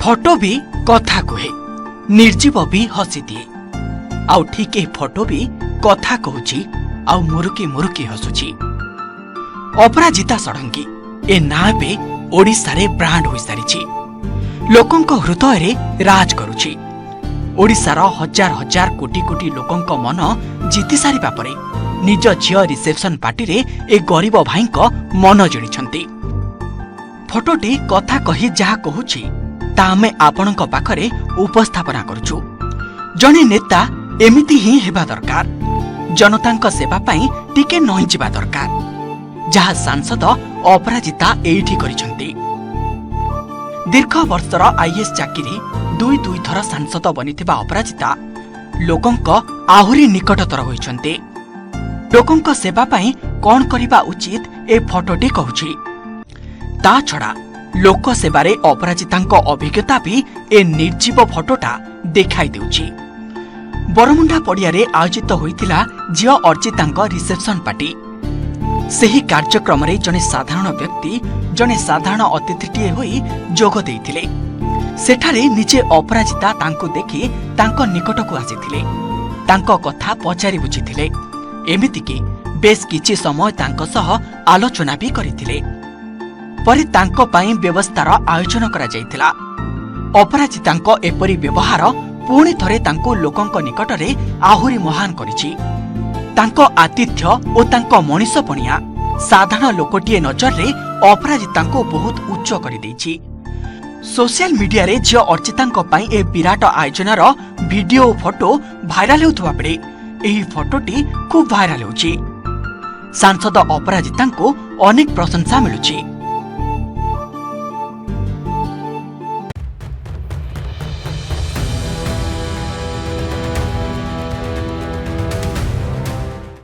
Photo ବି କଥା କୁହେ, ନିର୍ଜୀବ ବି ହସି ଦିଏ। ଆଉ ଠିକ୍ ଏ ଫଟୋ ବି କଥା କହୁଛି ଆଉ ମୁରୁକି ମୁରୁକି ହସୁଛି। ଅପରାଜିତା ଷଡଙ୍ଗୀ ଏ ନାଁ ଏବେ ଓଡ଼ିଶାରେ ବ୍ରାଣ୍ଡ ହୋଇସାରିଛି। ଲୋକଙ୍କ ହୃଦୟରେ ରାଜ କରୁଛି। ଓଡ଼ିଶାର ହଜାର ହଜାର କୋଟି କୋଟି ଲୋକଙ୍କ ମନ ଜିତି ସାରିବା ପରେ ନିଜ ଝିଅ ରିସେପ୍ସନ ପାର୍ଟିରେ ଏ ଗରିବ ଭାଇଙ୍କ ମନ ଜିଣିଛନ୍ତି। ଫଟୋଟି କଥା କହି ଯାହା କହୁଛି ତା ଆମେ ଆପଣଙ୍କ ପାଖରେ ଉପସ୍ଥାପନା କରୁଛୁ। ଜଣେ ନେତା ଏମିତି ହିଁ ହେବା ଦରକାର। ଜନତାଙ୍କ ସେବା ପାଇଁ ଟିକେ ନଇଁଯିବା ଦରକାର, ଯାହା ସାଂସଦ ଅପରାଜିତା ଏଇଠି କରିଛନ୍ତି। ଦୀର୍ଘ ବର୍ଷର ଆଇଏଏସ୍ ଚାକିରି ଦୁଇ ଥର ସାଂସଦ ବନିଥିବା ଅପରାଜିତା ଲୋକଙ୍କ ଆହୁରି ନିକଟତର ହୋଇଛନ୍ତି। ଲୋକଙ୍କ ସେବା ପାଇଁ କଣ କରିବା ଉଚିତ ଏ ଫଟୋଟି କହୁଛି। ତା ଛଡ଼ା ଲୋକ ସେବାରେ ଅପରାଜିତାଙ୍କ ଅଭିଜ୍ଞତା ବି ଏ ନିର୍ଜୀବ ଫଟୋଟା ଦେଖାଇ ଦେଉଛି। ବରମୁଣ୍ଡା ପଡ଼ିଆରେ ଆୟୋଜିତ ହୋଇଥିଲା ଝିଅ ଅର୍ଚିତାଙ୍କ ରିସେପ୍ସନ ପାର୍ଟି। ସେହି କାର୍ଯ୍ୟକ୍ରମରେ ଜଣେ ସାଧାରଣ ବ୍ୟକ୍ତି ଜଣେ ସାଧାରଣ ଅତିଥିଟିଏ ହୋଇ ଯୋଗ ଦେଇଥିଲେ। ସେଠାରେ ନିଜେ ଅପରାଜିତା ତାଙ୍କୁ ଦେଖି ତାଙ୍କ ନିକଟକୁ ଆସିଥିଲେ, ତାଙ୍କ କଥା ପଚାରି ବୁଝିଥିଲେ। ଏମିତିକି ବେଶ କିଛି ସମୟ ତାଙ୍କ ସହ ଆଲୋଚନା ବି କରିଥିଲେ। ପରେ ତାଙ୍କ ପାଇଁ ବ୍ୟବସ୍ଥାର ଆୟୋଜନ କରାଯାଇଥିଲା। ଅପରାଜିତାଙ୍କ ଏପରି ବ୍ୟବହାର ପୁଣି ଥରେ ତାଙ୍କୁ ଲୋକଙ୍କ ନିକଟରେ ଆହୁରି ମହାନ କରିଛି। ତାଙ୍କ ଆତିଥ୍ୟ ଓ ତାଙ୍କ ମଣିଷପଣିଆ ସାଧାରଣ ଲୋକଟିଏ ନଜରରେ ଅପରାଜିତାଙ୍କୁ ବହୁତ ଉଚ୍ଚ କରିଦେଇଛି। ସୋସିଆଲ ମିଡିଆରେ ଝିଅ ଅର୍ଚିତାଙ୍କ ପାଇଁ ଏ ବିରାଟ ଆୟୋଜନର ଭିଡିଓ ଓ ଫଟୋ ଭାଇରାଲ ହେଉଥିବା ବେଳେ ଏହି ଫଟୋଟି ଖୁବ୍ ଭାଇରାଲ ହେଉଛି। ସାଂସଦ ଅପରାଜିତାଙ୍କୁ ଅନେକ ପ୍ରଶଂସା ମିଳୁଛି।